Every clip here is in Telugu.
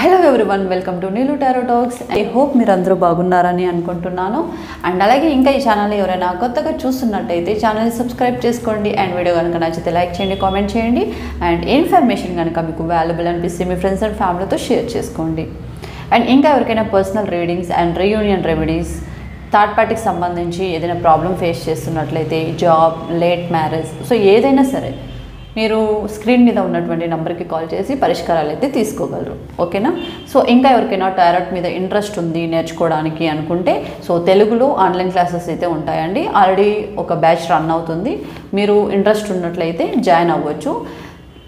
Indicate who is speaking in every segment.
Speaker 1: Hello everyone, welcome to Neelu tarot talks. I hope మీరు అందరూ బాగున్నారని అనుకుంటున్నాను. అండ్ అలాగే ఇంకా ఈ ఛానల్ ఎవరైనా కొత్తగా చూస్తున్నట్టయితే ఛానల్ని సబ్స్క్రైబ్ చేసుకోండి. అండ్ వీడియో కనుక నచ్చితే లైక్ చేయండి, కామెంట్ చేయండి. అండ్ ఇన్ఫర్మేషన్ కనుక మీకు వాల్యుబుల్ అనిపిస్తే మీ ఫ్రెండ్స్ అండ్ ఫ్యామిలీతో షేర్ చేసుకోండి. అండ్ ఇంకా ఎవరికైనా personal readings and reunion remedies, third పార్టీకి సంబంధించి ఏదైనా ప్రాబ్లం ఫేస్ చేస్తున్నట్లయితే, జాబ్, లేట్ మ్యారేజ్, సో ఏదైనా సరే మీరు స్క్రీన్ మీద ఉన్నటువంటి నెంబర్కి కాల్ చేసి పరిష్కారాలు అయితే తీసుకోగలరు. ఓకేనా? సో ఇంకా ఎవరికైనా టారట్ మీద ఇంట్రెస్ట్ ఉంది నేర్చుకోవడానికి అనుకుంటే, సో తెలుగులో ఆన్లైన్ క్లాసెస్ అయితే ఉంటాయండి. ఆల్రెడీ ఒక బ్యాచ్ రన్ అవుతుంది. మీరు ఇంట్రెస్ట్ ఉన్నట్లయితే జాయిన్ అవ్వచ్చు.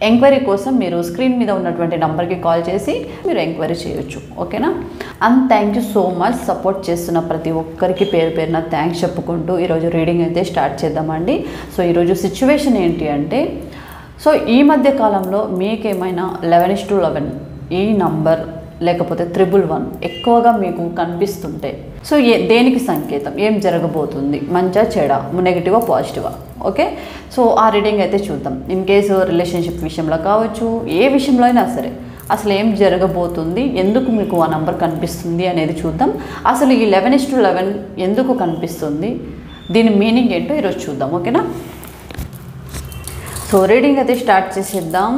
Speaker 1: ఎంక్వైరీ కోసం మీరు స్క్రీన్ మీద ఉన్నటువంటి నెంబర్కి కాల్ చేసి మీరు ఎంక్వైరీ చేయొచ్చు. ఓకేనా? And thank you so much. Support చేస్తున్న ప్రతి ఒక్కరికి పేరు పేరున థ్యాంక్స్ చెప్పుకుంటూ ఈరోజు రీడింగ్ అయితే స్టార్ట్ చేద్దామండి. సో ఈరోజు సిచ్యువేషన్ ఏంటి అంటే, సో ఈ మధ్య కాలంలో మీకేమైనా 11:11 ఈ నంబర్ లేకపోతే 111 ఎక్కువగా మీకు కనిపిస్తుంటే, సో దేనికి సంకేతం, ఏం జరగబోతుంది, మంచా చెడా, నెగిటివా పాజిటివా? ఓకే, సో ఆ రీడింగ్ అయితే చూద్దాం. ఇన్ కేసు రిలేషన్షిప్ విషయంలో కావచ్చు, ఏ విషయంలో అయినా సరే అసలు ఏం జరగబోతుంది, ఎందుకు మీకు ఆ నంబర్ కనిపిస్తుంది అనేది చూద్దాం. అసలు ఈ 11:11 ఎందుకు కనిపిస్తుంది, దీని మీనింగ్ ఏంటో ఈరోజు చూద్దాం. ఓకేనా? సో రీడింగ్ అయితే స్టార్ట్ చేసేద్దాం.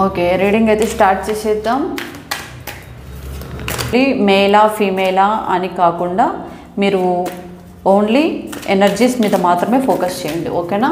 Speaker 1: ఓకే, రీడింగ్ అయితే స్టార్ట్ చేసేద్దాం. మేలా ఫీమేలా అని కాకుండా మీరు ఓన్లీ ఎనర్జీస్ మీద మాత్రమే ఫోకస్ చేయండి. ఓకేనా?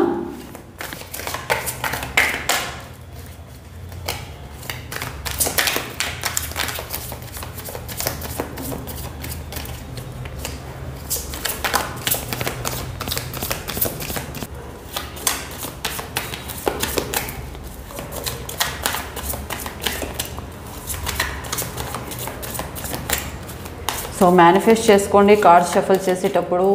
Speaker 1: సో మేనిఫెస్ట్ చేసుకోండి కార్డ్స్ షఫల్ చేసేటప్పుడు.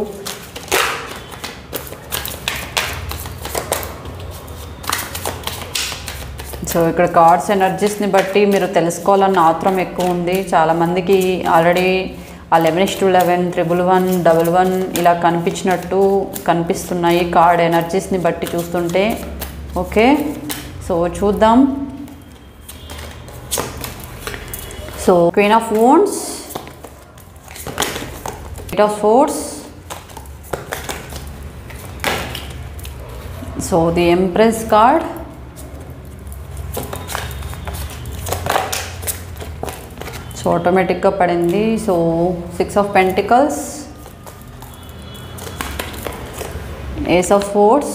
Speaker 1: సో ఇక్కడ కార్డ్స్ ఎనర్జీస్ని బట్టి మీరు తెలుసుకోవాలన్న ఆత్రం ఎక్కువ ఉంది చాలామందికి. ఆల్రెడీ ఆ 11:11, 111, 11 ఇలా కనిపిస్తున్నాయి కార్డ్ ఎనర్జీస్ని బట్టి చూస్తుంటే. ఓకే, సో చూద్దాం. So queen of wands, Eight of Swords, so the Empress card, so automatic గా పడింది. So 6 of Pentacles, Ace of Swords,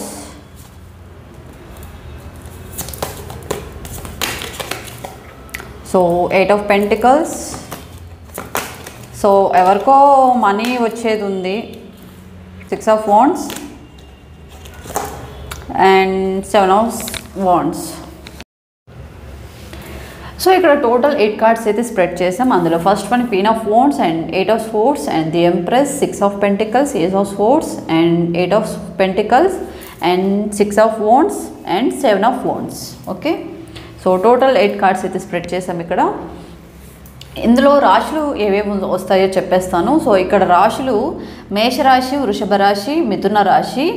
Speaker 1: so 8 of Pentacles. So ఎవరికో మనీ వచ్చేది ఉంది, 6 of Wands and 7 of Wands. So ఇక్కడ టోటల్ 8 కార్డ్స్ అయితే స్ప్రెడ్ చేసాం. అందులో first one queen of wands and 8 of Swords and the empress, 6 of Pentacles, Ace of Swords and 8 of Pentacles and 6 of Wands and 7 of Wands. Okay, so total 8 cards అయితే స్ప్రెడ్ చేసాం. ఇక్కడ ఇందులో రాశులు ఏవేవి వస్తాయో చెప్పేస్తాను. సో ఇక్కడ రాశులు మేషరాశి, వృషభ రాశి, మిథున రాశి,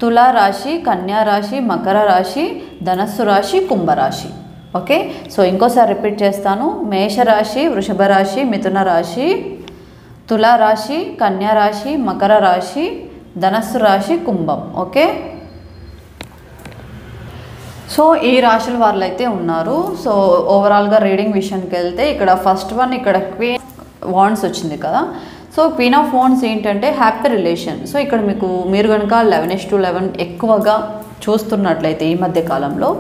Speaker 1: తులా రాశి, కన్యా రాశి, మకర రాశి, ధనస్సు రాశి, కుంభరాశి. ఓకే, సో ఇంకోసారి రిపీట్ చేస్తాను. మేషరాశి, వృషభ రాశి, మిథున రాశి, తులా రాశి, కన్యా రాశి, మకర రాశి, ధనస్సు రాశి, కుంభం. ఓకే, సో ఈ రాశుల వాళ్ళు అయితే ఉన్నారు. సో ఓవరాల్గా రీడింగ్ విషయానికి వెళ్తే, ఇక్కడ ఫస్ట్ వన్ ఇక్కడ క్వీన్ వాండ్స్ వచ్చింది కదా. సో క్వీన్ ఆఫ్ వాండ్స్ ఏంటంటే హ్యాపీ రిలేషన్. సో ఇక్కడ మీరు కనుక 11:11 ఎక్కువగా చూస్తున్నట్లయితే ఈ మధ్య కాలంలో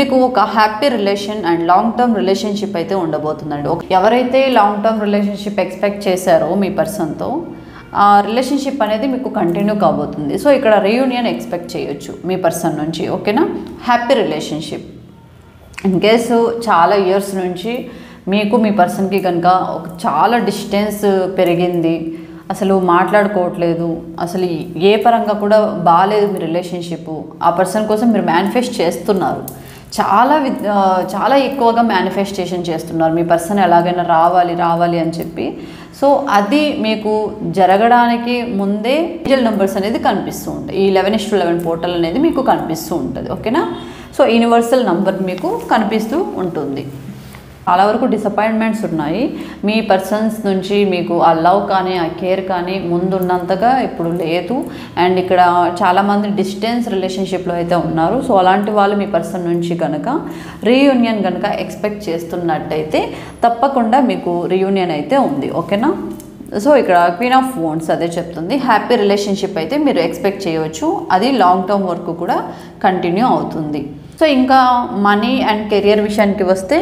Speaker 1: మీకు ఒక happy relation and long term relationship అయితే ఉండబోతుందండి. ఎవరైతే లాంగ్ టర్మ్ రిలేషన్షిప్ ఎక్స్పెక్ట్ చేశారో మీ పర్సన్తో, ఆ రిలేషన్షిప్ అనేది మీకు కంటిన్యూ కాబోతుంది. సో ఇక్కడ రీయూనియన్ ఎక్స్పెక్ట్ చేయొచ్చు మీ పర్సన్ నుంచి. ఓకేనా? Happy relationship. ఇన్ కేసు చాలా ఇయర్స్ నుంచి మీకు మీ పర్సన్కి కనుక ఒక చాలా డిస్టెన్స్ పెరిగింది, అసలు మాట్లాడుకోవట్లేదు, అసలు ఏ పరంగా కూడా బాగాలేదు మీ రిలేషన్షిప్, ఆ పర్సన్ కోసం మీరు మేనిఫెస్ట్ చేస్తున్నారు, చాలా ఎక్కువగా మేనిఫెస్టేషన్ చేస్తున్నారు మీ పర్సన్ ఎలాగైనా రావాలి అని చెప్పి. సో అది మీకు జరగడానికి ముందే ఏంజల్ నెంబర్స్ అనేది కనిపిస్తూ ఉంటాయి. ఈ 11:11 పోర్టల్ అనేది మీకు కనిపిస్తూ ఉంటుంది. ఓకేనా. సో యూనివర్సల్ నంబర్ మీకు కనిపిస్తూ ఉంటుంది. చాలా వరకు డిసప్పాయింట్మెంట్స్ ఉన్నాయి మీ పర్సన్స్ నుంచి. మీకు ఆ లవ్ కానీ ఆ కేర్ కానీ ముందున్నంతగా ఇప్పుడు లేదు. అండ్ ఇక్కడ చాలామంది డిస్టెన్స్ రిలేషన్షిప్లో అయితే ఉన్నారు. సో అలాంటి వాళ్ళు మీ పర్సన్ నుంచి కనుక రీయూనియన్ కనుక ఎక్స్పెక్ట్ చేస్తున్నట్టయితే తప్పకుండా మీకు రీయూనియన్ అయితే ఉంది. ఓకేనా. సో ఇక్కడ క్వీన్ ఆఫ్ వాండ్స్ అదే చెప్తుంది, హ్యాపీ రిలేషన్షిప్ అయితే మీరు ఎక్స్పెక్ట్ చేయవచ్చు. అది లాంగ్ టర్మ్ వరకు కూడా కంటిన్యూ అవుతుంది. సో ఇంకా మనీ అండ్ కెరియర్ విషయానికి వస్తే,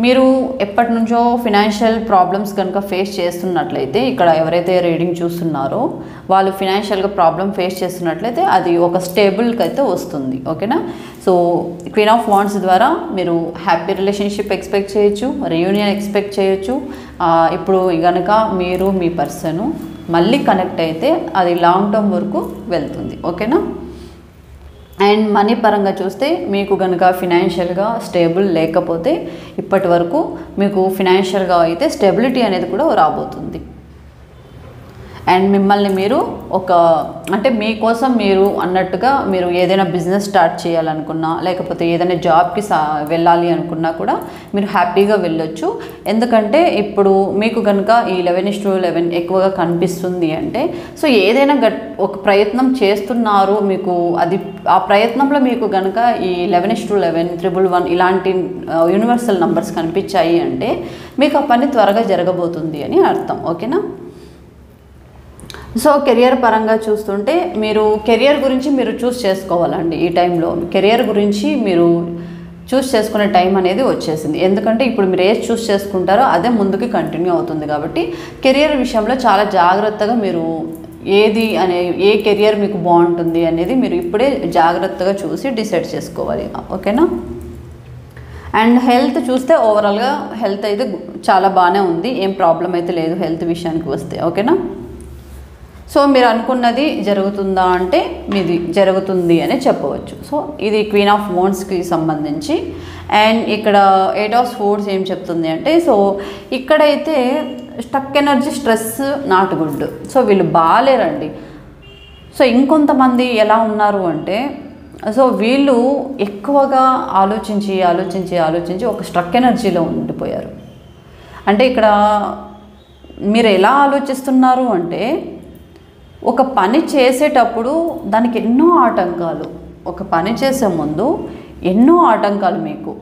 Speaker 1: మీరు ఎప్పటి నుంచో ఫినాన్షియల్ ప్రాబ్లమ్స్ కనుక ఫేస్ చేస్తున్నట్లయితే, ఇక్కడ ఎవరైతే రీడింగ్ చూస్తున్నారో వాళ్ళు ఫినాన్షియల్గా ప్రాబ్లమ్ ఫేస్ చేస్తున్నట్లయితే అది ఒక స్టేబుల్కి అయితే వస్తుంది. ఓకేనా. సో క్వీన్ ఆఫ్ వాండ్స్ ద్వారా మీరు హ్యాపీ రిలేషన్షిప్ ఎక్స్పెక్ట్ చేయొచ్చు, రీయూనియన్ ఎక్స్పెక్ట్ చేయొచ్చు. ఇప్పుడు కనుక మీరు మీ పర్సను మళ్ళీ కనెక్ట్ అయితే అది లాంగ్ టర్మ్ వరకు వెళ్తుంది. ఓకేనా. అండ్ మనీ పరంగా చూస్తే, మీకు కనుక ఫినాన్షియల్గా స్టేబుల్ లేకపోతే ఇప్పటి వరకు మీకు ఫినాన్షియల్గా అయితే స్టెబిలిటీ అనేది కూడా రాబోతుంది. అండ్ మిమ్మల్ని మీరు అంటే మీకోసం మీరు అన్నట్టుగా మీరు ఏదైనా బిజినెస్ స్టార్ట్ చేయాలనుకున్నా, లేకపోతే ఏదైనా జాబ్కి వెళ్ళాలి అనుకున్నా కూడా మీరు హ్యాపీగా వెళ్ళొచ్చు. ఎందుకంటే ఇప్పుడు మీకు కనుక ఈ 11:11 ఎక్కువగా కనిపిస్తుంది అంటే, సో ఏదైనా ఒక ప్రయత్నం చేస్తున్నారు మీకు, అది ఆ ప్రయత్నంలో మీకు కనుక ఈ 11:11 111 ఇలాంటి యూనివర్సల్ నంబర్స్ కనిపించాయి అంటే మీకు ఆ పని త్వరగా జరగబోతుంది అని అర్థం. ఓకేనా. సో కెరియర్ పరంగా చూస్తుంటే, మీరు కెరియర్ గురించి మీరు చూస్ చేసుకోవాలండి. ఈ టైంలో కెరియర్ గురించి మీరు చూస్ చేసుకునే టైం అనేది వచ్చేసింది. ఎందుకంటే ఇప్పుడు మీరు ఏది చూస్ చేసుకుంటారో అదే ముందుకు కంటిన్యూ అవుతుంది. కాబట్టి కెరియర్ విషయంలో చాలా జాగ్రత్తగా మీరు ఏ కెరియర్ మీకు బాగుంటుంది అనేది మీరు ఇప్పుడే జాగ్రత్తగా చూసి డిసైడ్ చేసుకోవాలి. ఓకేనా. అండ్ హెల్త్ చూస్తే ఓవరాల్గా హెల్త్ అయితే చాలా బాగానే ఉంది, ఏం ప్రాబ్లం అయితే లేదు హెల్త్ విషయానికి వస్తే. ఓకేనా. సో మీరు అనుకున్నది జరుగుతుందా అంటే మీది జరుగుతుంది అని చెప్పవచ్చు. సో ఇది క్వీన్ ఆఫ్ వాండ్స్కి సంబంధించి. అండ్ ఇక్కడ 8 ఆఫ్ స్పోర్ట్స్ ఏం చెప్తుంది అంటే, సో ఇక్కడైతే stuck energy, stress, not good. So వీళ్ళు బాగాలేరండి. సో ఇంకొంతమంది ఎలా ఉన్నారు అంటే, సో వీళ్ళు ఎక్కువగా ఆలోచించి ఒక స్ట్రక్ ఎనర్జీలో ఉండిపోయారు. అంటే ఇక్కడ మీరు ఎలా ఆలోచిస్తున్నారు అంటే, ఒక పని చేసేటప్పుడు దానికి ఎన్నో ఆటంకాలు, ఒక పని చేసే ముందు ఎన్నో ఆటంకాలు మీకు.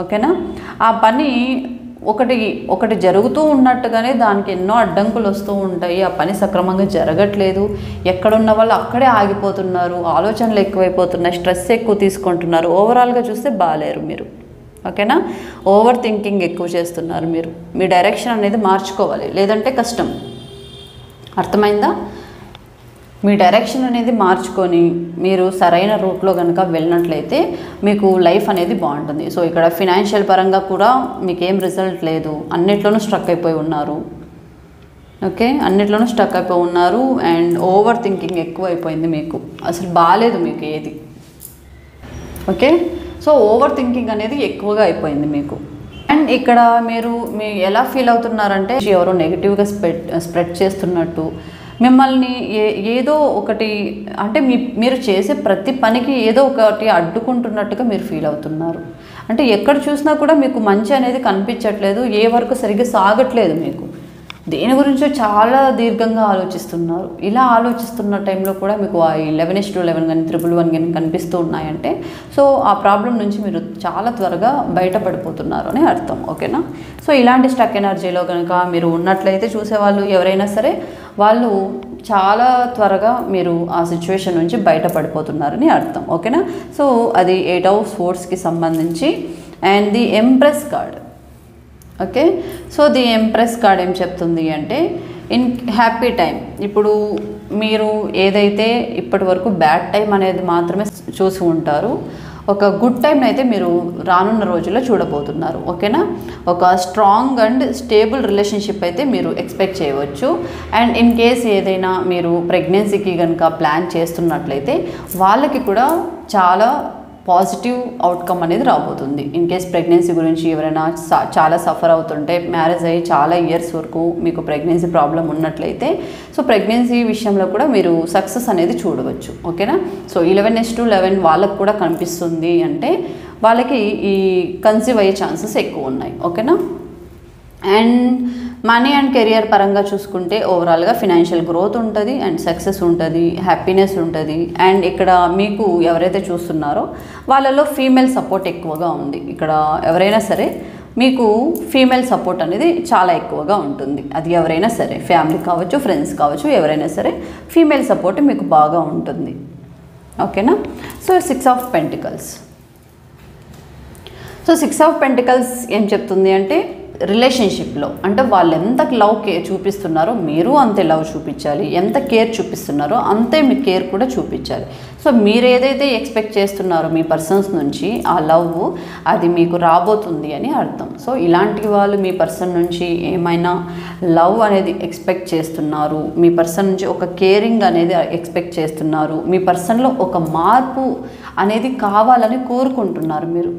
Speaker 1: ఓకేనా. ఆ పని ఒకటి జరుగుతూ ఉన్నట్టుగానే దానికి ఎన్నో అడ్డంకులు వస్తూ ఉంటాయి. ఆ పని సక్రమంగా జరగట్లేదు, ఎక్కడున్న వాళ్ళు అక్కడే ఆగిపోతున్నారు, ఆలోచనలు ఎక్కువైపోతున్నాయి, స్ట్రెస్ ఎక్కువ తీసుకుంటున్నారు. ఓవరాల్గా చూస్తే బాగాలేరు మీరు. ఓకేనా. ఓవర్ థింకింగ్ ఎక్కువ చేస్తున్నారు మీరు. మీ డైరెక్షన్ అనేది మార్చుకోవాలి, లేదంటే కష్టం. అర్థమైందా. మీ డైరెక్షన్ అనేది మార్చుకొని మీరు సరైన రూట్లో కనుక వెళ్ళినట్లయితే మీకు లైఫ్ అనేది బాగుంటుంది. సో ఇక్కడ ఫినాన్షియల్ పరంగా కూడా మీకేం రిజల్ట్ లేదు, అన్నిట్లోనూ స్ట్రక్ అయిపోయి ఉన్నారు. ఓకే. అన్నిట్లోనూ స్ట్రక్ అయిపోయి ఉన్నారు. అండ్ ఓవర్ థింకింగ్ ఎక్కువ అయిపోయింది మీకు, అసలు బాగాలేదు మీకు ఏది. ఓకే. సో ఓవర్ థింకింగ్ అనేది ఎక్కువగా అయిపోయింది మీకు. అండ్ ఇక్కడ మీరు ఎలా ఫీల్ అవుతున్నారంటే, ఎవరో నెగిటివ్గా స్ప్రెడ్ చేస్తున్నట్టు, మిమ్మల్ని ఏదో ఒకటి అంటే మీరు చేసే ప్రతి పనికి ఏదో ఒకటి అడ్డుకుంటున్నట్టుగా మీరు ఫీల్ అవుతున్నారు. అంటే ఎక్కడ చూసినా కూడా మీకు మంచి అనేది కనిపించట్లేదు, ఏ వర్క్ సరిగ్గా సాగట్లేదు మీకు. దేని గురించో చాలా దీర్ఘంగా ఆలోచిస్తున్నారు. ఇలా ఆలోచిస్తున్న టైంలో కూడా మీకు ఆ 11:11 కానీ 111 కానీ కనిపిస్తూ ఉన్నాయంటే, సో ఆ ప్రాబ్లం నుంచి మీరు చాలా త్వరగా బయటపడిపోతున్నారు అని అర్థం. ఓకేనా. సో ఇలాంటి స్టక్ ఎనర్జీలో కనుక మీరు ఉన్నట్లయితే చూసేవాళ్ళు ఎవరైనా సరే, వాళ్ళు చాలా త్వరగా మీరు ఆ సిచ్యువేషన్ నుంచి బయటపడిపోతున్నారని అర్థం. ఓకేనా. సో అది 8 ఆఫ్ స్పోర్ట్స్కి సంబంధించి. And the empress card. Okay. So the empress card ఏం చెప్తుంది అంటే, ఇన్ హ్యాపీ టైం. ఇప్పుడు మీరు ఏదైతే ఇప్పటి వరకు బ్యాడ్ టైం అనేది మాత్రమే చూసి ఉంటారు, ఒక గుడ్ టైం అయితే మీరు రానున్న రోజుల్లో చూడబోతున్నారు. ఓకేనా, ఒక స్ట్రాంగ్ అండ్ స్టేబుల్ రిలేషన్షిప్ అయితే మీరు ఎక్స్పెక్ట్ చేయవచ్చు. అండ్ ఇన్ కేస్ ఏదైనా మీరు ప్రెగ్నెన్సీకి కనుక ప్లాన్ చేస్తున్నట్లయితే వాళ్ళకి కూడా చాలా పాజిటివ్ అవుట్కమ్ అనేది రాబోతుంది. ఇన్ కేస్ ప్రెగ్నెన్సీ గురించి ఎవరైనా చాలా సఫర్ అవుతుంటే, మ్యారేజ్ అయ్యి చాలా ఇయర్స్ వరకు మీకు ప్రెగ్నెన్సీ ప్రాబ్లం ఉన్నట్లయితే, సో ప్రెగ్నెన్సీ విషయంలో కూడా మీరు సక్సెస్ అనేది చూడవచ్చు. ఓకేనా, సో 11:11 వాళ్ళకు కూడా కనిపిస్తుంది అంటే వాళ్ళకి ఈ కన్సీవ్ అయ్యే ఛాన్సెస్ ఎక్కువ ఉన్నాయి. ఓకేనా, అండ్ మనీ అండ్ కెరియర్ పరంగా చూసుకుంటే ఓవరాల్గా ఫినాన్షియల్ గ్రోత్ ఉంటుంది అండ్ సక్సెస్ ఉంటుంది, హ్యాపీనెస్ ఉంటుంది. అండ్ ఇక్కడ మీకు ఎవరైతే చూస్తున్నారో వాళ్ళలో ఫీమేల్ సపోర్ట్ ఎక్కువగా ఉంది. ఇక్కడ ఎవరైనా సరే మీకు ఫీమేల్ సపోర్ట్ అనేది చాలా ఎక్కువగా ఉంటుంది. అది ఎవరైనా సరే, ఫ్యామిలీ కావచ్చు, ఫ్రెండ్స్ కావచ్చు, ఎవరైనా సరే ఫీమేల్ సపోర్ట్ మీకు బాగా ఉంటుంది. ఓకేనా, so 6 of pentacles. So 6 of pentacles ఏం చెప్తుంది అంటే రిలేషన్షిప్లో అంటే వాళ్ళు ఎంత లవ్ చూపిస్తున్నారో మీరు అంతే లవ్ చూపించాలి, ఎంత కేర్ చూపిస్తున్నారో అంతే మీ కేర్ కూడా చూపించాలి. సో మీరు ఏదైతే ఎక్స్పెక్ట్ చేస్తున్నారో మీ పర్సన్స్ నుంచి ఆ లవ్ అది మీకు రాబోతుంది అని అర్థం. సో ఇలాంటి వాళ్ళు మీ పర్సన్ నుంచి ఏమైనా లవ్ అనేది ఎక్స్పెక్ట్ చేస్తున్నారు, మీ పర్సన్ నుంచి ఒక కేరింగ్ అనేది ఎక్స్పెక్ట్ చేస్తున్నారు, మీ పర్సన్లో ఒక మార్పు అనేది కావాలని కోరుకుంటున్నారు మీరు.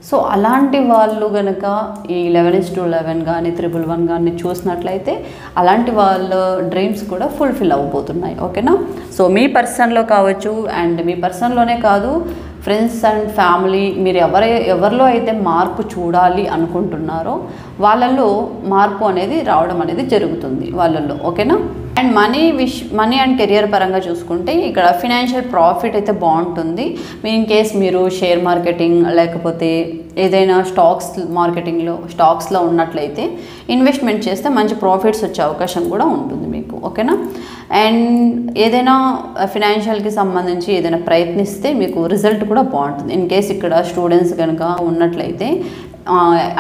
Speaker 1: సో అలాంటి వాళ్ళు కనుక ఈ 11:11 కానీ 1111 కానీ చూసినట్లయితే అలాంటి వాళ్ళ డ్రీమ్స్ కూడా ఫుల్ఫిల్ అవ్వబోతున్నాయి. ఓకేనా, సో మీ పర్సన్లో కావచ్చు అండ్ మీ పర్సన్లోనే కాదు, ఫ్రెండ్స్ అండ్ ఫ్యామిలీ మీరు ఎవరిలో అయితే మార్పు చూడాలి అనుకుంటున్నారో వాళ్ళల్లో మార్పు అనేది రావడం అనేది జరుగుతుంది వాళ్ళల్లో. ఓకేనా, అండ్ మనీ అండ్ కెరియర్ పరంగా చూసుకుంటే ఇక్కడ ఫినాన్షియల్ ప్రాఫిట్ అయితే బాగుంటుంది. ఇన్ కేస్ మీరు షేర్ మార్కెటింగ్ లేకపోతే ఏదైనా స్టాక్స్లో ఉన్నట్లయితే ఇన్వెస్ట్మెంట్ చేస్తే మంచి ప్రాఫిట్స్ వచ్చే అవకాశం కూడా ఉంటుంది మీకు. ఓకేనా, అండ్ ఏదైనా ఫినాన్షియల్కి సంబంధించి ఏదైనా ప్రయత్నిస్తే మీకు రిజల్ట్ కూడా బాగుంటుంది. ఇన్ కేస్ ఇక్కడ స్టూడెంట్స్ కనుక ఉన్నట్లయితే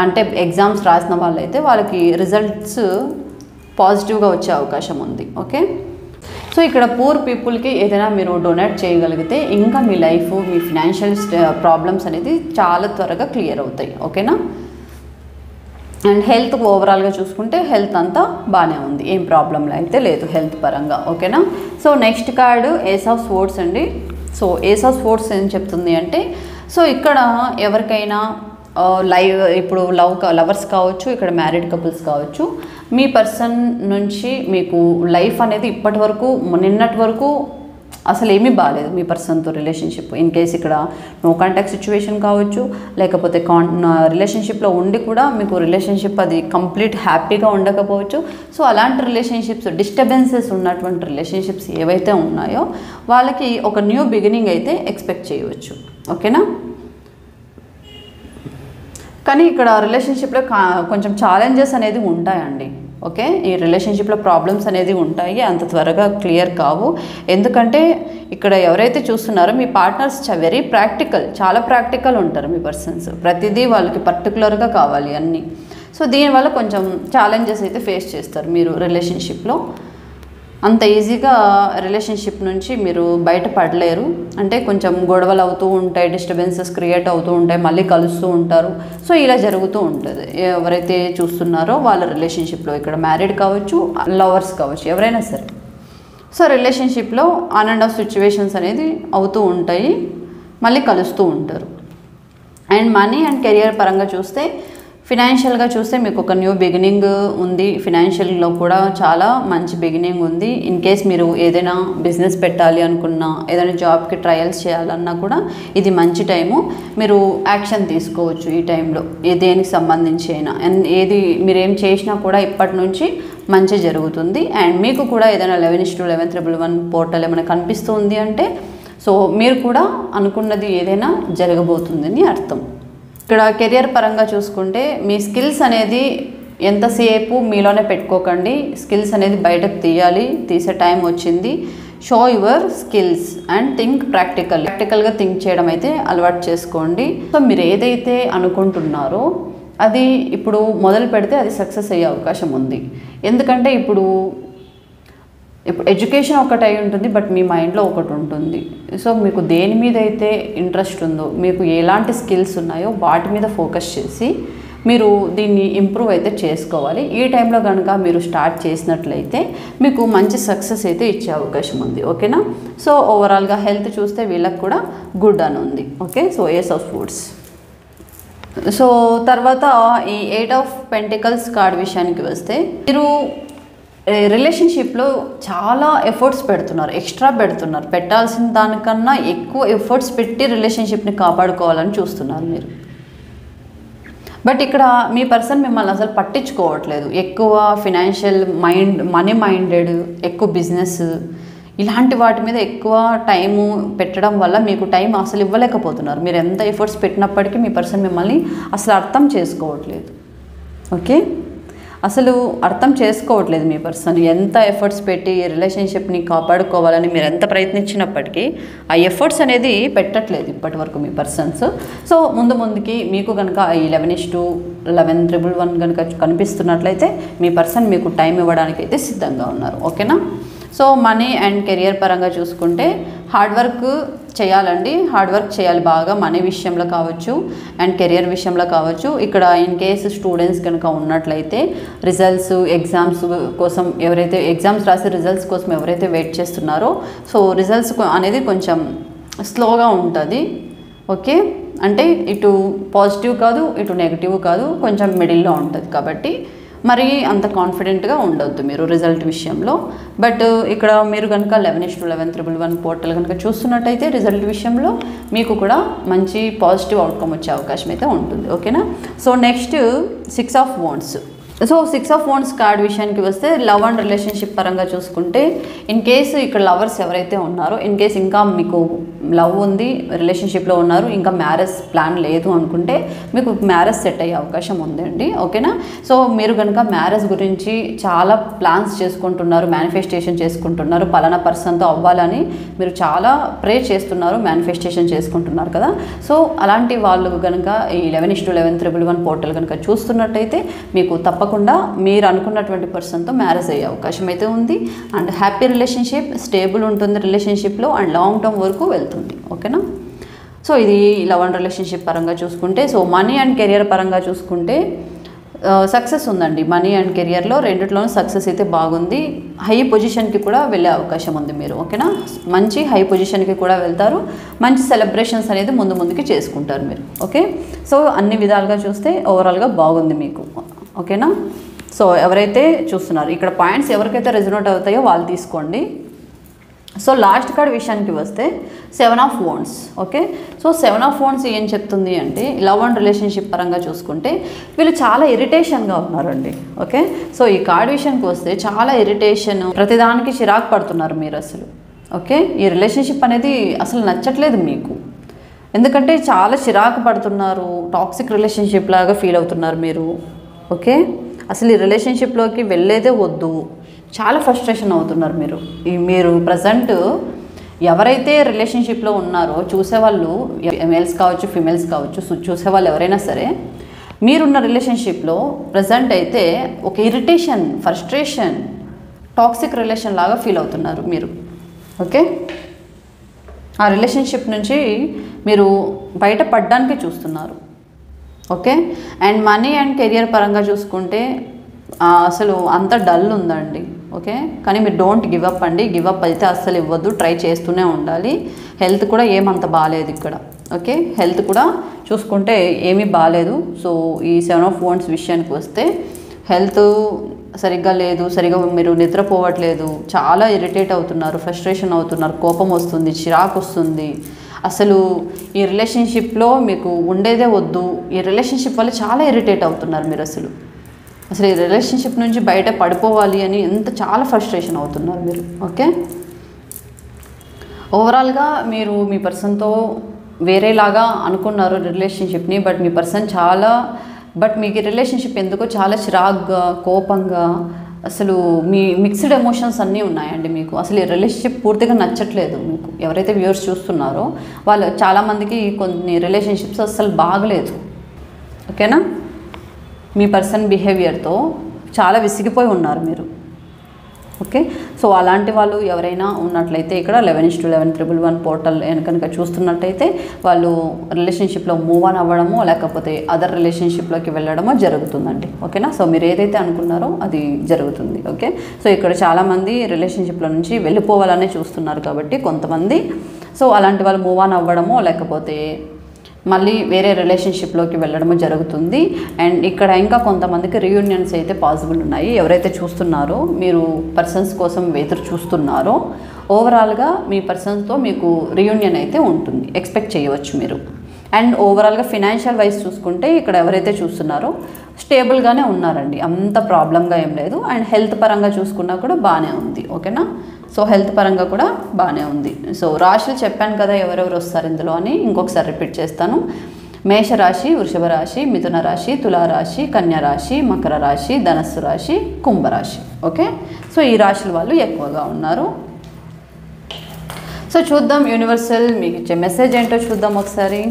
Speaker 1: అంటే ఎగ్జామ్స్ రాసిన వాళ్ళైతే వాళ్ళకి రిజల్ట్స్ పాజిటివ్గా వచ్చే అవకాశం ఉంది. ఓకే, సో ఇక్కడ పూర్ పీపుల్కి ఏదైనా మీరు డొనేట్ చేయగలిగితే ఇంకా మీ లైఫ్ మీ ఫినాన్షియల్ ప్రాబ్లమ్స్ అనేది చాలా త్వరగా క్లియర్ అవుతాయి. ఓకేనా, అండ్ హెల్త్ ఓవరాల్గా చూసుకుంటే హెల్త్ అంతా బాగానే ఉంది, ఏం ప్రాబ్లం అయితే లేదు హెల్త్ పరంగా. ఓకేనా, so next card ace of sports అండి. సో ఏస్ ఆఫ్ స్పోర్ట్స్ ఏం చెప్తుంది అంటే సో ఇక్కడ ఎవరికైనా ఇప్పుడు లవర్స్ కావచ్చు, ఇక్కడ మ్యారీడ్ కపుల్స్ కావచ్చు, మీ పర్సన్ నుంచి మీకు లైఫ్ అనేది ఇప్పటి వరకు నిన్నటి వరకు అసలు ఏమీ బాగాలేదు మీ పర్సన్తో రిలేషన్షిప్. ఇన్ కేస్ ఇక్కడ నో కాంటాక్ట్ సిచ్యువేషన్ కావచ్చు, లేకపోతే రిలేషన్షిప్లో ఉండి కూడా మీకు రిలేషన్షిప్ అది కంప్లీట్ హ్యాపీగా ఉండకపోవచ్చు. సో అలాంటి రిలేషన్షిప్స్ డిస్టర్బెన్సెస్ ఉన్నటువంటి రిలేషన్షిప్స్ ఏవైతే ఉన్నాయో వాళ్ళకి ఒక న్యూ బిగినింగ్ అయితే ఎక్స్పెక్ట్ చేయవచ్చు. ఓకేనా, కానీ ఇక్కడ రిలేషన్షిప్లో కొంచెం ఛాలెంజెస్ అనేది ఉంటాయండి. ఓకే, ఈ రిలేషన్షిప్లో ప్రాబ్లమ్స్ అనేది ఉంటాయి, అంత త్వరగా క్లియర్ కావు. ఎందుకంటే ఇక్కడ ఎవరైతే చూస్తున్నారో మీ పార్ట్నర్స్ వెరీ ప్రాక్టికల్, చాలా ప్రాక్టికల్ ఉంటారు మీ పర్సన్స్. ప్రతిదీ వాళ్ళకి పర్టికులర్గా కావాలి అన్నీ. సో దీనివల్ల కొంచెం ఛాలెంజెస్ అయితే ఫేస్ చేస్తారు మీరు రిలేషన్షిప్లో. అంత ఈజీగా రిలేషన్షిప్ నుంచి మీరు బయటపడలేరు. అంటే కొంచెం గొడవలు అవుతూ ఉంటాయి, డిస్టర్బెన్సెస్ క్రియేట్ అవుతూ ఉంటాయి, మళ్ళీ కలుస్తూ ఉంటారు. సో ఇలా జరుగుతూ ఉంటుంది ఎవరైతే చూస్తున్నారో వాళ్ళ రిలేషన్షిప్లో. ఇక్కడ మ్యారీడ్ కావచ్చు, లవర్స్ కావచ్చు, ఎవరైనా సరే. సో రిలేషన్షిప్లో ఆన్ అండ్ ఆఫ్ సిచ్యువేషన్స్ అనేది అవుతూ ఉంటాయి, మళ్ళీ కలుస్తూ ఉంటారు. అండ్ మనీ అండ్ కెరియర్ పరంగా చూస్తే ఫినాన్షియల్గా చూస్తే మీకు ఒక న్యూ బిగినింగ్ ఉంది, ఫినాన్షియల్లో కూడా చాలా మంచి బిగినింగ్ ఉంది. ఇన్ కేస్ మీరు ఏదైనా బిజినెస్ పెట్టాలి అనుకున్నా, ఏదైనా జాబ్కి ట్రయల్స్ చేయాలన్నా కూడా ఇది మంచి టైము, మీరు యాక్షన్ తీసుకోవచ్చు ఈ టైంలో. దేనికి సంబంధించి అయినా ఏది మీరేం చేసినా కూడా ఇప్పటి నుంచి మంచి జరుగుతుంది. అండ్ మీకు కూడా ఏదైనా 11:11 పోర్టల్ ఏమైనా కనిపిస్తుంది అంటే సో మీరు కూడా అనుకున్నది ఏదైనా జరగబోతుందని అర్థం. ఇక్కడ కెరియర్ పరంగా చూసుకుంటే మీ స్కిల్స్ అనేది ఎంతసేపు మీలోనే పెట్టుకోకండి, స్కిల్స్ అనేది బయటకు తీసే టైం వచ్చింది. Show your skills and think ప్రాక్టికల్గా థింక్ చేయడం అయితే అలవాటు చేసుకోండి. సో మీరు ఏదైతే అనుకుంటున్నారో అది ఇప్పుడు మొదలు పెడితే అది సక్సెస్ అయ్యే అవకాశం ఉంది. ఎందుకంటే ఇప్పుడు ఇప్పుడు ఎడ్యుకేషన్ ఒకటి అయి ఉంటుంది, బట్ మీ మైండ్లో ఒకటి ఉంటుంది. సో మీకు దేని మీద అయితే ఇంట్రెస్ట్ ఉందో, మీకు ఎలాంటి స్కిల్స్ ఉన్నాయో వాటి మీద ఫోకస్ చేసి మీరు దీన్ని ఇంప్రూవ్ అయితే చేసుకోవాలి. ఈ టైంలో కనుక మీరు స్టార్ట్ చేసినట్లయితే మీకు మంచి సక్సెస్ అయితే ఇచ్చే అవకాశం ఉంది. ఓకేనా? సో ఓవరాల్గా హెల్త్ చూస్తే వీళ్ళకి కూడా గుడ్ అని ఉంది. Okay, so ace of sports. So తర్వాత ఈ 8 ఆఫ్ పెంటికల్స్ కార్డ్ విషయానికి వస్తే, మీరు రిలేషన్షిప్లో చాలా ఎఫర్ట్స్ పెడుతున్నారు, ఎక్స్ట్రా పెడుతున్నారు, పెట్టాల్సిన దానికన్నా ఎక్కువ ఎఫర్ట్స్ పెట్టి రిలేషన్షిప్ని కాపాడుకోవాలని చూస్తున్నారు మీరు. బట్ ఇక్కడ మీ పర్సన్ మిమ్మల్ని అసలు పట్టించుకోవట్లేదు. ఎక్కువ ఫినాన్షియల్ మనీ మైండెడ్, ఎక్కువ బిజినెస్ ఇలాంటి వాటి మీద ఎక్కువ టైము పెట్టడం వల్ల మీకు టైం అసలు ఇవ్వలేకపోతున్నారు. మీరు ఎంత ఎఫర్ట్స్ పెట్టినప్పటికీ మీ పర్సన్ మిమ్మల్ని అసలు అర్థం చేసుకోవట్లేదు. ఓకే, అసలు అర్థం చేసుకోవట్లేదు మీ పర్సన్. ఎంత ఎఫర్ట్స్ పెట్టి రిలేషన్షిప్ని కాపాడుకోవాలని మీరు ఎంత ప్రయత్నించినప్పటికీ ఆ ఎఫర్ట్స్ అనేది పెట్టట్లేదు ఇప్పటి వరకు మీ పర్సన్స్. సో ముందుకి మీకు కనుక ఈ 11:11 కనుక కనిపిస్తున్నట్లయితే మీ పర్సన్ మీకు టైం ఇవ్వడానికి అయితే సిద్ధంగా ఉన్నారు. ఓకేనా? సో మనీ అండ్ కెరియర్ పరంగా చూసుకుంటే హార్డ్ వర్క్ చేయాలండి, హార్డ్ వర్క్ చేయాలి బాగా, మనీ విషయంలో కావచ్చు అండ్ కెరియర్ విషయంలో కావచ్చు. ఇక్కడ ఇన్ కేసు స్టూడెంట్స్ కనుక ఉన్నట్లయితే రిజల్ట్స్, ఎగ్జామ్స్ కోసం ఎవరైతే ఎగ్జామ్స్ రాసి రిజల్ట్స్ కోసం ఎవరైతే వెయిట్ చేస్తున్నారో, సో రిజల్ట్స్ అనేది కొంచెం స్లోగా ఉంటుంది. ఓకే, అంటే ఇటు పాజిటివ్ కాదు, ఇటు నెగిటివ్ కాదు, కొంచెం మిడిల్లో ఉంటుంది. కాబట్టి మరి అంత కాన్ఫిడెంట్గా ఉండొద్దు మీరు రిజల్ట్ విషయంలో. బట్ ఇక్కడ మీరు కనుక 11:11 పోర్టల్ కనుక చూస్తున్నట్టయితే రిజల్ట్ విషయంలో మీకు కూడా మంచి పాజిటివ్ అవుట్కమ్ వచ్చే అవకాశం అయితే ఉంటుంది. ఓకేనా? So next 6 of wands. So 6 of wands card విషయానికి వస్తే లవ్ అండ్ రిలేషన్షిప్ పరంగా చూసుకుంటే, ఇన్ కేసు ఇక్కడ లవర్స్ ఎవరైతే ఉన్నారో, ఇన్ కేసు ఇంకా మీకు లవ్ ఉంది, రిలేషన్షిప్లో ఉన్నారు, ఇంకా మ్యారేజ్ ప్లాన్ లేదు అనుకుంటే మీకు మ్యారేజ్ సెట్ అయ్యే అవకాశం ఉందండి. ఓకేనా? సో మీరు కనుక మ్యారేజ్ గురించి చాలా ప్లాన్స్ చేసుకుంటున్నారు, మేనిఫెస్టేషన్ చేసుకుంటున్నారు, పలానా పర్సన్తో అవ్వాలని మీరు చాలా ప్రే చేస్తున్నారు, మేనిఫెస్టేషన్ చేసుకుంటున్నారు కదా. సో అలాంటి వాళ్ళు కనుక ఈ 11:11 పోర్టల్ కనుక చూస్తున్నట్టయితే మీకు తప్పకుండా మీరు అనుకున్నటువంటి పర్సన్తో మ్యారేజ్ అయ్యే అవకాశం అయితే ఉంది. అండ్ హ్యాపీ రిలేషన్షిప్, స్టేబుల్ ఉంటుంది రిలేషన్షిప్లో అండ్ లాంగ్ టర్మ్ వరకు వెళ్తుంది. ఓకేనా? సో ఇది లవ్ అండ్ రిలేషన్షిప్ పరంగా చూసుకుంటే. సో మనీ అండ్ కెరియర్ పరంగా చూసుకుంటే సక్సెస్ ఉందండి. మనీ అండ్ కెరియర్లో రెండిట్లోనూ సక్సెస్ అయితే బాగుంది. హై పొజిషన్కి కూడా వెళ్ళే అవకాశం ఉంది మీరు. ఓకేనా? మంచి హై పొజిషన్కి కూడా వెళ్తారు, మంచి సెలబ్రేషన్స్ అనేది ముందుకి చేసుకుంటారు మీరు. ఓకే, సో అన్ని విధాలుగా చూస్తే ఓవరాల్గా బాగుంది మీకు. ఓకేనా? సో ఎవరైతే చూస్తున్నారు ఇక్కడ పాయింట్స్ ఎవరికైతే రెజొనేట్ అవుతాయో వాళ్ళు తీసుకోండి. సో లాస్ట్ కార్డ్ విషయానికి వస్తే 7 of wands. Okay, so 7 of wands ఏం చెప్తుంది అంటే, లవ్ అండ్ రిలేషన్షిప్ పరంగా చూసుకుంటే వీళ్ళు చాలా ఇరిటేషన్గా ఉన్నారండి. ఓకే, సో ఈ కార్డ్ విషయానికి వస్తే చాలా ఇరిటేషన్, ప్రతిదానికి చిరాకు పడుతున్నారు మీరు అసలు. ఓకే, ఈ రిలేషన్షిప్ అనేది అసలు నచ్చట్లేదు మీకు, ఎందుకంటే చాలా చిరాకు పడుతున్నారు, టాక్సిక్ రిలేషన్షిప్ లాగా ఫీల్ అవుతున్నారు మీరు. ఓకే, అసలు ఈ రిలేషన్షిప్లోకి వెళ్ళేదే వద్దు, చాలా ఫ్రస్ట్రేషన్ అవుతున్నారు మీరు ప్రజెంట్ ఎవరైతే రిలేషన్షిప్లో ఉన్నారో చూసేవాళ్ళు, మేల్స్ కావచ్చు ఫిమేల్స్ కావచ్చు, చూసేవాళ్ళు ఎవరైనా సరే మీరున్న రిలేషన్షిప్లో ప్రజెంట్ అయితే ఒక ఇరిటేషన్, ఫ్రస్ట్రేషన్, టాక్సిక్ రిలేషన్ లాగా ఫీల్ అవుతున్నారు మీరు. ఓకే, ఆ రిలేషన్షిప్ నుంచి మీరు బయటపడడానికి చూస్తున్నారు. Okay, and money and career పరంగా చూసుకుంటే అసలు అంత డల్ ఉందండి. ఓకే, కానీ మీరు డోంట్ గివ్ అప్ అండి, గివ్ అప్ అయితే అస్సలు ఇవ్వద్దు, ట్రై చేస్తూనే ఉండాలి. హెల్త్ కూడా ఏమంత బాగాలేదు ఇక్కడ. ఓకే, హెల్త్ కూడా చూసుకుంటే ఏమీ బాగాలేదు. సో ఈ 7 ఆఫ్ వాండ్స్ విషయానికి వస్తే హెల్త్ సరిగ్గా లేదు, సరిగ్గా మీరు నిద్రపోవట్లేదు, చాలా ఇరిటేట్ అవుతున్నారు, ఫ్రస్ట్రేషన్ అవుతున్నారు, కోపం వస్తుంది, చిరాకు వస్తుంది. అసలు ఈ రిలేషన్షిప్లో మీకు ఉండేదే వద్దు, ఈ రిలేషన్షిప్ వల్ల చాలా ఇరిటేట్ అవుతున్నారు మీరు. అసలు ఈ రిలేషన్షిప్ నుంచి బయట పడిపోవాలి అని చాలా ఫ్రస్ట్రేషన్ అవుతున్నారు మీరు. ఓకే, ఓవరాల్గా మీరు మీ పర్సన్తో వేరేలాగా అనుకున్నారు రిలేషన్షిప్ని, బట్ మీ పర్సన్ మీకు రిలేషన్షిప్ ఎందుకో చాలా చిరాగ్గా, కోపంగా, అసలు మీ మిక్స్డ్ ఎమోషన్స్ అన్నీ ఉన్నాయండి మీకు. అసలు ఈ రిలేషన్షిప్ పూర్తిగా నచ్చట్లేదు మీకు. ఎవరైతే వ్యూవర్స్ చూస్తున్నారో వాళ్ళు చాలామందికి కొన్ని రిలేషన్షిప్స్ అసలు బాగలేదు. ఓకేనా, మీ పర్సన్ బిహేవియర్తో చాలా విసిగిపోయి ఉన్నారు మీరు. ఓకే, సో అలాంటి వాళ్ళు ఎవరైనా ఉన్నట్లయితే ఇక్కడ 11:11 పోర్టల్ కనుక చూస్తున్నట్టయితే వాళ్ళు రిలేషన్షిప్లో మూవ్ ఆన్ అవ్వడమో లేకపోతే అదర్ రిలేషన్షిప్లోకి వెళ్ళడమో జరుగుతుందండి. ఓకేనా, సో మీరు ఏదైతే అనుకున్నారో అది జరుగుతుంది. ఓకే, సో ఇక్కడ చాలామంది రిలేషన్షిప్లో నుంచి వెళ్ళిపోవాలనే చూస్తున్నారు కాబట్టి కొంతమంది, సో అలాంటి వాళ్ళు మూవ్ ఆన్ అవ్వడమో లేకపోతే మళ్ళీ వేరే రిలేషన్షిప్లోకి వెళ్ళడము జరుగుతుంది. అండ్ ఇక్కడ ఇంకా కొంతమందికి రీయూనియన్స్ అయితే పాసిబుల్ ఉన్నాయి. ఎవరైతే చూస్తున్నారో మీరు పర్సన్స్ కోసం ఎదురు చూస్తున్నారో ఓవరాల్గా మీ పర్సన్స్తో మీకు రీయూనియన్ అయితే ఉంటుంది, ఎక్స్పెక్ట్ చేయవచ్చు మీరు. అండ్ ఓవరాల్గా ఫినాన్షియల్ వైజ్ చూసుకుంటే ఇక్కడ ఎవరైతే చూస్తున్నారో స్టేబుల్గానే ఉన్నారండి, అంత ప్రాబ్లంగా ఏం లేదు. అండ్ హెల్త్ పరంగా చూసుకున్నా కూడా బాగానే ఉంది. ఓకేనా, సో హెల్త్ పరంగా కూడా బాగానే ఉంది. సో రాశులు చెప్పాను కదా ఎవరెవరు వస్తారు ఇందులో అని, ఇంకొకసారి రిపీట్ చేస్తాను. మేషరాశి, వృషభ రాశి, మిథున రాశి, తులారాశి, కన్యా రాశి, మకర రాశి, ధనస్సు రాశి, కుంభరాశి. ఓకే, సో ఈ రాశుల వాళ్ళు ఎక్కువగా ఉన్నారు. సో చూద్దాం యూనివర్సల్ మీకు ఇచ్చే మెసేజ్ ఏంటో చూద్దాం ఒకసారి.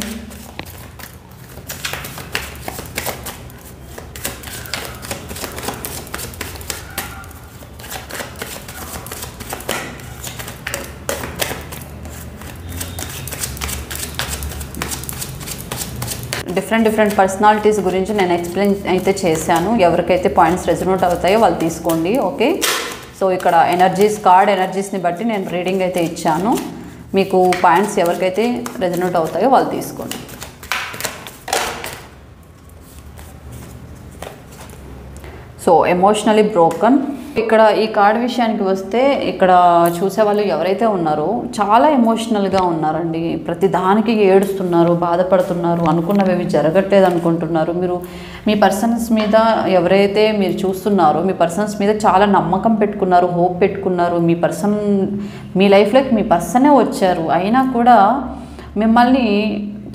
Speaker 1: డిఫరెంట్ పర్సనాలిటీస్ గురించి నేను ఎక్స్ప్లెయిన్ అయితే చేశాను. ఎవరికైతే పాయింట్స్ రెజొనేట్ అవుతాయో వాళ్ళు తీసుకోండి. ఓకే, సో ఇక్కడ ఎనర్జీస్, కార్డ్ ఎనర్జీస్ని బట్టి నేను రీడింగ్ అయితే ఇచ్చాను. మీకు పాయింట్స్ ఎవరికైతే రెజొనేట్ అవుతాయో వాళ్ళు తీసుకోండి. So emotionally broken. ఇక్కడ ఈ కార్డ్ విషయానికి వస్తే ఇక్కడ చూసేవాళ్ళు ఎవరైతే ఉన్నారో చాలా ఎమోషనల్గా ఉన్నారండి. ప్రతి దానికి ఏడుస్తున్నారు, బాధపడుతున్నారు, అనుకున్నవి జరగట్లేదు అనుకుంటున్నారు. మీరు మీ పర్సన్స్ మీద ఎవరైతే మీరు చూస్తున్నారో మీ పర్సన్స్ మీద చాలా నమ్మకం పెట్టుకున్నారు, హోప్ పెట్టుకున్నారు. మీ లైఫ్లోకి మీ పర్సనే వచ్చారు, అయినా కూడా మిమ్మల్ని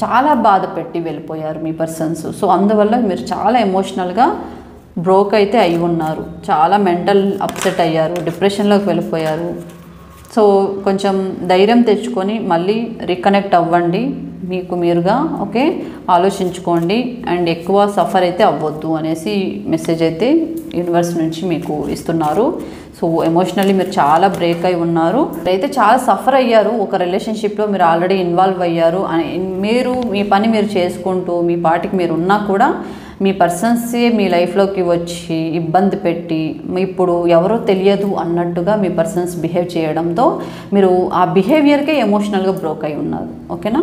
Speaker 1: చాలా బాధ పెట్టి వెళ్ళిపోయారు మీ పర్సన్స్. సో అందువల్ల మీరు చాలా ఎమోషనల్గా బ్రోక్ అయితే అయి ఉన్నారు, చాలా మెంటల్ అప్సెట్ అయ్యారు, డిప్రెషన్లోకి వెళ్ళిపోయారు. సో కొంచెం ధైర్యం తెచ్చుకొని మళ్ళీ రీకనెక్ట్ అవ్వండి మీకు మీరుగా. ఓకే, ఆలోచించుకోండి అండ్ ఎక్కువ సఫర్ అయితే అవ్వద్దు అనేసి మెసేజ్ అయితే యూనివర్స్ నుంచి మీకు ఇస్తున్నారు. సో ఎమోషనల్లీ మీరు చాలా బ్రేక్ అయి ఉన్నారు, అయితే చాలా సఫర్ అయ్యారు. ఒక రిలేషన్షిప్లో మీరు ఆల్రెడీ ఇన్వాల్వ్ అయ్యారు. మీరు మీ పని మీరు చేసుకుంటూ మీ పాటికి మీరు ఉన్నా కూడా మీ పర్సన్సే మీ లైఫ్లోకి వచ్చి ఇబ్బంది పెట్టి ఇప్పుడు ఎవరో తెలియదు అన్నట్టుగా మీ పర్సన్స్ బిహేవ్ చేయడంతో మీరు ఆ బిహేవియర్కే ఎమోషనల్గా బ్రోక్ అయి ఉన్నారు. ఓకేనా,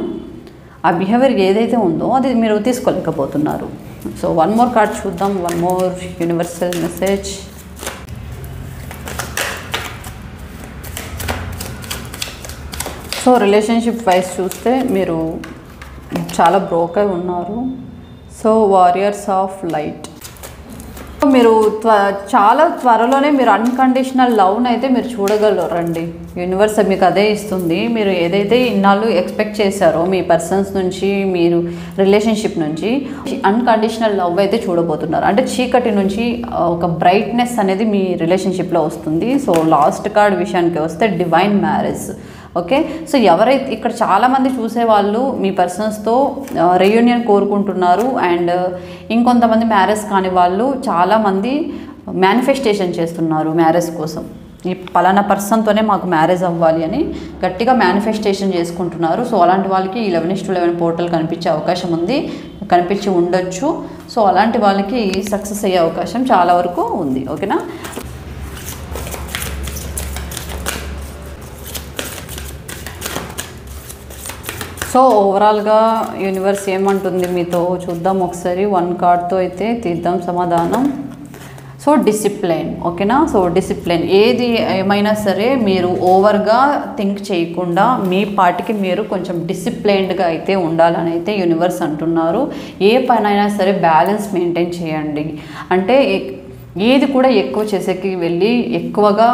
Speaker 1: ఆ బిహేవియర్ ఏదైతే ఉందో అది మీరు తీసుకోలేకపోతున్నారు. సో వన్ మోర్ కార్డ్ చూద్దాం, one more universal message. So relationship wise చూస్తే మీరు చాలా బ్రోక్ అయి ఉన్నారు. So warriors of light. మీరు చాలా త్వరలోనే మీరు అన్కండిషనల్ లవ్ని అయితే మీరు చూడగలరండి. యూనివర్స్ మీకు అదే ఇస్తుంది. మీరు ఏదైతే ఇన్నాళ్ళు ఎక్స్పెక్ట్ చేశారో మీ పర్సన్స్ నుంచి, మీరు రిలేషన్షిప్ నుంచి అన్కండిషనల్ లవ్ అయితే చూడబోతున్నారు. అంటే చీకటి నుంచి ఒక బ్రైట్నెస్ అనేది మీ రిలేషన్షిప్లో వస్తుంది. సో లాస్ట్ కార్డ్ విషయానికి వస్తే డివైన్ మ్యారేజ్. ఓకే, సో ఎవరైతే ఇక్కడ చాలామంది చూసేవాళ్ళు మీ పర్సన్స్తో రీయూనియన్ కోరుకుంటున్నారు. అండ్ ఇంకొంతమంది మ్యారేజ్ కాని వాళ్ళు చాలామంది మేనిఫెస్టేషన్ చేస్తున్నారు మ్యారేజ్ కోసం. ఈ పలానా పర్సన్తోనే మాకు మ్యారేజ్ అవ్వాలి అని గట్టిగా మేనిఫెస్టేషన్ చేసుకుంటున్నారు. సో అలాంటి వాళ్ళకి 11:11 పోర్టల్ కనిపించే అవకాశం ఉంది, కనిపించి ఉండొచ్చు. సో అలాంటి వాళ్ళకి సక్సెస్ అయ్యే అవకాశం చాలా వరకు ఉంది. ఓకేనా, సో ఓవరాల్గా యూనివర్స్ ఏమంటుంది మీతో చూద్దాం ఒకసారి. వన్ కార్డ్తో అయితే తీద్దాం సమాధానం. So discipline. ఓకేనా, సో డిసిప్లైన్ ఏది ఏమైనా సరే మీరు ఓవర్గా థింక్ చేయకుండా మీ పాటికి మీరు కొంచెం డిసిప్లైన్డ్గా అయితే ఉండాలని అయితే యూనివర్స్ అంటున్నారు. ఏ పనైనా సరే బ్యాలెన్స్ మెయింటైన్ చేయండి. అంటే ఏది కూడా ఎక్కువ చేసేకి వెళ్ళి ఎక్కువగా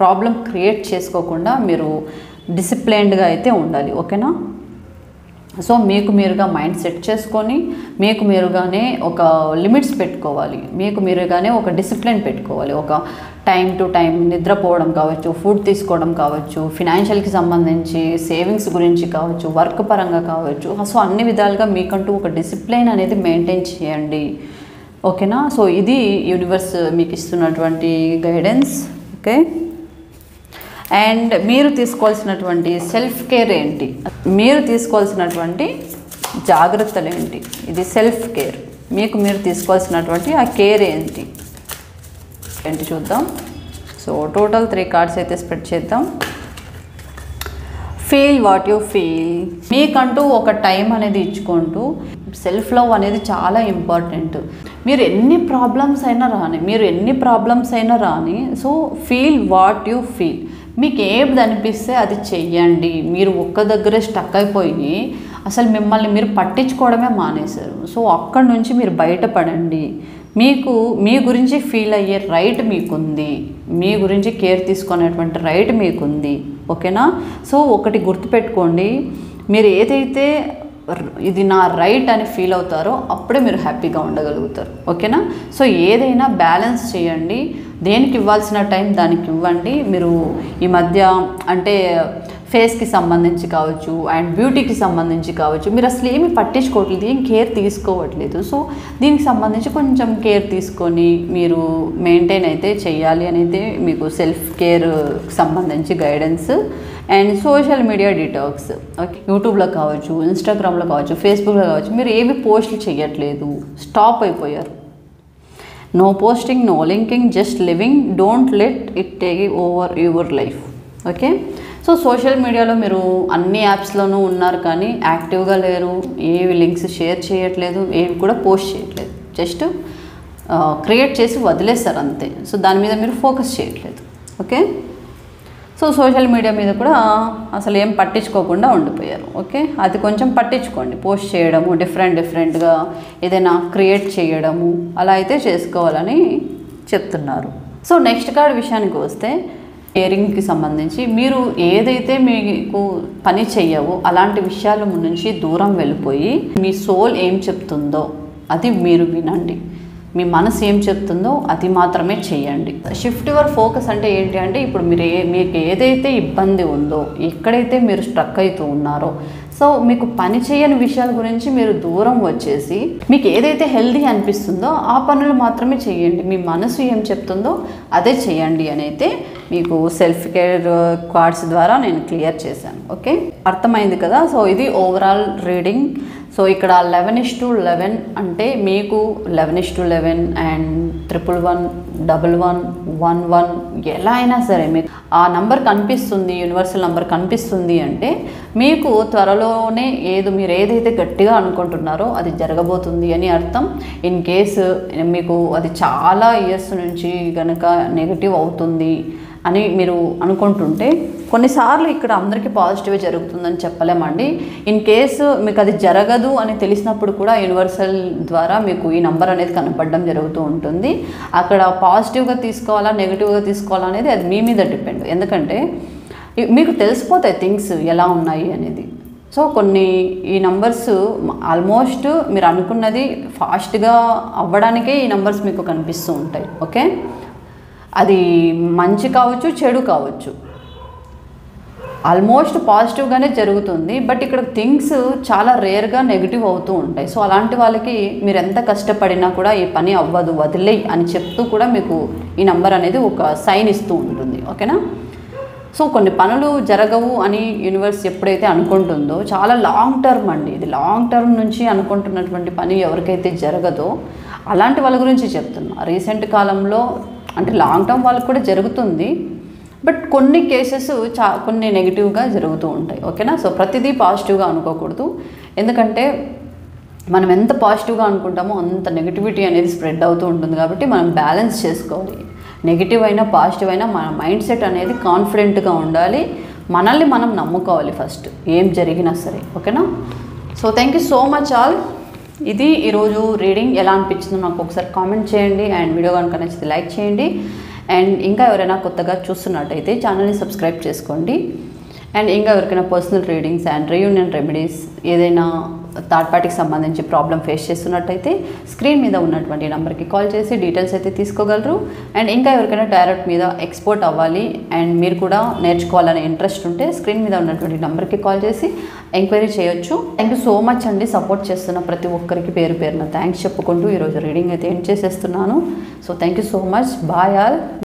Speaker 1: ప్రాబ్లం క్రియేట్ చేసుకోకుండా మీరు డిసిప్లైన్డ్గా అయితే ఉండాలి. ఓకేనా, సో మీకు మీరుగా మైండ్ సెట్ చేసుకొని మీకు మీరుగానే ఒక లిమిట్స్ పెట్టుకోవాలి, మీకు మీరుగానే ఒక డిసిప్లిన్ పెట్టుకోవాలి. ఒక టైం టు టైం నిద్రపోవడం కావచ్చు, ఫుడ్ తీసుకోవడం కావచ్చు, ఫినాన్షియల్కి సంబంధించి సేవింగ్స్ గురించి కావచ్చు, వర్క్ పరంగా కావచ్చు. సో అన్ని విధాలుగా మీకంటూ ఒక డిసిప్లిన్ అనేది మెయింటైన్ చేయండి. ఓకేనా, సో ఇది యూనివర్స్ మీకు ఇస్తున్నటువంటి గైడెన్స్. ఓకే. అండ్ మీరు తీసుకోవాల్సినటువంటి సెల్ఫ్ కేర్ ఏంటి, మీరు తీసుకోవాల్సినటువంటి జాగ్రత్తలు ఏంటి, ఇది సెల్ఫ్ కేర్, మీకు మీరు తీసుకోవాల్సినటువంటి ఆ కేర్ ఏంటి చూద్దాం. సో టోటల్ 3 కార్డ్స్ అయితే స్ప్రెడ్ చేద్దాం. Feel what you feel. మీకంటూ ఒక టైం అనేది ఇచ్చుకుంటూ సెల్ఫ్ లవ్ అనేది చాలా ఇంపార్టెంట్. మీరు ఎన్ని ప్రాబ్లమ్స్ అయినా రాని so feel what you feel. మీకు ఏది అనిపిస్తే అది చెయ్యండి. మీరు ఒక్క దగ్గరే స్టక్ అయిపోయి అసలు మిమ్మల్ని మీరు పట్టించుకోవడమే మానేశారు. సో అక్కడి నుంచి మీరు బయటపడండి. మీకు మీ గురించి ఫీల్ అయ్యే రైట్ మీకుంది, మీ గురించి కేర్ తీసుకునేటువంటి రైట్ మీకుంది. ఓకేనా. సో ఒకటి గుర్తుపెట్టుకోండి, మీరు ఏదైతే ఇది నా రైట్ అని ఫీల్ అవుతారో అప్పుడే మీరు హ్యాపీగా ఉండగలుగుతారు. ఓకేనా. సో ఏదైనా బ్యాలెన్స్ చేయండి, దేనికి ఇవ్వాల్సిన టైం దానికి ఇవ్వండి. మీరు ఈ మధ్య అంటే ఫేస్కి సంబంధించి కావచ్చు అండ్ బ్యూటీకి సంబంధించి కావచ్చు, మీరు అసలు ఏమి పట్టించుకోవట్లేదు, ఏం కేర్ తీసుకోవట్లేదు. సో దీనికి సంబంధించి కొంచెం కేర్ తీసుకొని మీరు మెయింటైన్ అయితే చేయాలి అని అయితే మీకు సెల్ఫ్ కేర్ సంబంధించి guidance. And social media detox. Okay. యూట్యూబ్లో కావచ్చు, ఇన్స్టాగ్రామ్లో కావచ్చు, ఫేస్బుక్లో కావచ్చు, మీరు ఏవి పోస్టులు చేయట్లేదు, స్టాప్ అయిపోయారు. No posting, no linking, just living, don't let it take over your life. Okay. So social మీడియాలో మీరు అన్ని యాప్స్లోనూ ఉన్నారు కానీ యాక్టివ్గా లేరు, ఏవి లింక్స్ షేర్ చేయట్లేదు, ఏవి కూడా పోస్ట్ చేయట్లేదు, జస్ట్ క్రియేట్ చేసి వదిలేస్తారు అంతే. సో దాని మీద మీరు ఫోకస్ చేయట్లేదు. ఓకే. సో సోషల్ మీడియా మీద కూడా అసలు ఏం పట్టించుకోకుండా ఉండిపోయారు. ఓకే. అది కొంచెం పట్టించుకోండి, పోస్ట్ చేయడము, డిఫరెంట్గా ఏదైనా క్రియేట్ చేయడము అలా అయితే చేసుకోవాలని చెప్తున్నారు. సో నెక్స్ట్ కార్డ్ విషయానికి వస్తే కేరింగ్కి సంబంధించి మీరు ఏదైతే మీకు పని చెయ్యవో అలాంటి విషయాల నుంచి దూరం వెళ్ళిపోయి మీ సోల్ ఏం చెప్తుందో అది మీరు వినండి, మీ మనసు ఏం చెప్తుందో అది మాత్రమే చేయండి. షిఫ్ట్ యువర్ ఫోకస్ అంటే ఏంటి అంటే ఇప్పుడు మీకు ఏదైతే ఇబ్బంది ఉందో, ఎక్కడైతే మీరు స్ట్రక్ అవుతూ ఉన్నారో, సో మీకు పని చేయని విషయాల గురించి మీరు దూరం వచ్చేసి మీకు ఏదైతే హెల్దీ అనిపిస్తుందో ఆ పనులు మాత్రమే చేయండి, మీ మనసు ఏం చెప్తుందో అదే చేయండి అని అయితే మీకు సెల్ఫ్ కేర్ కార్డ్స్ ద్వారా నేను క్లియర్ చేశాను. ఓకే. అర్థమైంది కదా. సో ఇది ఓవరాల్ రీడింగ్. సో ఇక్కడ 11:11 అంటే మీకు 11:11 అండ్ 111111 ఎలా అయినా సరే మీకు ఆ నంబర్ కనిపిస్తుంది, యూనివర్సల్ నంబర్ కనిపిస్తుంది అంటే మీకు త్వరలోనే మీరు ఏదైతే గట్టిగా అనుకుంటున్నారో అది జరగబోతుంది అని అర్థం. ఇన్ కేసు మీకు అది చాలా ఇయర్స్ నుంచి కనుక నెగిటివ్ అవుతుంది అని మీరు అనుకుంటుంటే కొన్నిసార్లు ఇక్కడ అందరికీ పాజిటివ్ జరుగుతుందని చెప్పలేమండి. ఇన్ కేసు మీకు అది జరగదు అని తెలిసినప్పుడు కూడా యూనివర్సల్ ద్వారా మీకు ఈ నంబర్ అనేది కనపడడం జరుగుతూ ఉంటుంది. అక్కడ పాజిటివ్గా తీసుకోవాలా నెగిటివ్గా తీసుకోవాలా అనేది అది మీ మీద డిపెండ్. ఎందుకంటే మీకు తెలిసిపోతాయి థింగ్స్ ఎలా ఉన్నాయి అనేది. సో ఈ నంబర్స్ ఆల్మోస్ట్ మీరు అనుకున్నది ఫాస్ట్గా అవ్వడానికే ఈ నంబర్స్ మీకు కనిపిస్తూ ఉంటాయి. ఓకే. అది మంచి కావచ్చు, చెడు కావచ్చు, ఆల్మోస్ట్ పాజిటివ్గానే జరుగుతుంది. బట్ ఇక్కడ థింగ్స్ చాలా రేర్గా నెగిటివ్ అవుతూ ఉంటాయి. సో అలాంటి వాళ్ళకి మీరు ఎంత కష్టపడినా కూడా ఈ పని అవ్వదు, వదిలేయి అని చెప్తూ కూడా మీకు ఈ నంబర్ అనేది ఒక సైన్ ఇస్తూ ఉంటుంది. ఓకేనా. సో కొన్ని పనులు జరగవు అని యూనివర్స్ ఎప్పుడైతే అనుకుంటుందో చాలా లాంగ్ టర్మ్ అండి, ఇది లాంగ్ టర్మ్ నుంచి అనుకుంటున్నటువంటి పని ఎవరికైతే జరగదో అలాంటి వాళ్ళ గురించి చెప్తున్నా. రీసెంట్ కాలంలో అంటే లాంగ్ టర్మ్ వాళ్ళకి కూడా జరుగుతుంది, బట్ కొన్ని కేసెస్ కొన్ని నెగిటివ్గా జరుగుతూ ఉంటాయి. ఓకేనా. సో ప్రతిదీ పాజిటివ్గా అనుకోకూడదు, ఎందుకంటే మనం ఎంత పాజిటివ్గా అనుకుంటామో అంత నెగిటివిటీ అనేది స్ప్రెడ్ అవుతూ ఉంటుంది. కాబట్టి మనం బ్యాలెన్స్ చేసుకోవాలి. నెగిటివ్ అయినా పాజిటివ్ అయినా మన మైండ్ సెట్ అనేది కాన్ఫిడెంట్గా ఉండాలి, మనల్ని మనం నమ్ముకోవాలి ఫస్ట్ ఏం జరిగినా సరే. ఓకేనా. So thank you so much all. ఇది ఈరోజు రీడింగ్ ఎలా అనిపించిందో నాకు ఒకసారి కామెంట్ చేయండి. అండ్ వీడియో కనుక నచ్చితే లైక్ చేయండి. అండ్ ఇంకా ఎవరైనా కొత్తగా చూస్తున్నట్టయితే ఛానల్ని సబ్స్క్రైబ్ చేసుకోండి. అండ్ ఇంకా ఎవరికైనా personal readings and reunion remedies ఏదైనా థర్డ్ పార్టీకి సంబంధించి ప్రాబ్లం ఫేస్ చేస్తున్నట్టయితే స్క్రీన్ మీద ఉన్నటువంటి నెంబర్కి కాల్ చేసి డీటెయిల్స్ అయితే తీసుకోగలరు. అండ్ ఇంకా ఎవరికైనా టారట్ మీద ఎక్స్పోర్ట్ అవ్వాలి అండ్ మీరు కూడా నేర్చుకోవాలనే ఇంట్రెస్ట్ ఉంటే స్క్రీన్ మీద ఉన్నటువంటి నెంబర్కి కాల్ చేసి ఎంక్వైరీ చేయొచ్చు. థ్యాంక్ యూ సో మచ్ అండి. సపోర్ట్ చేస్తున్న ప్రతి ఒక్కరికి పేరు పేరున థ్యాంక్స్ చెప్పుకుంటూ ఈరోజు రీడింగ్ అయితే ఎండ్ చేసేస్తున్నాను. So thank you so much. Bye all.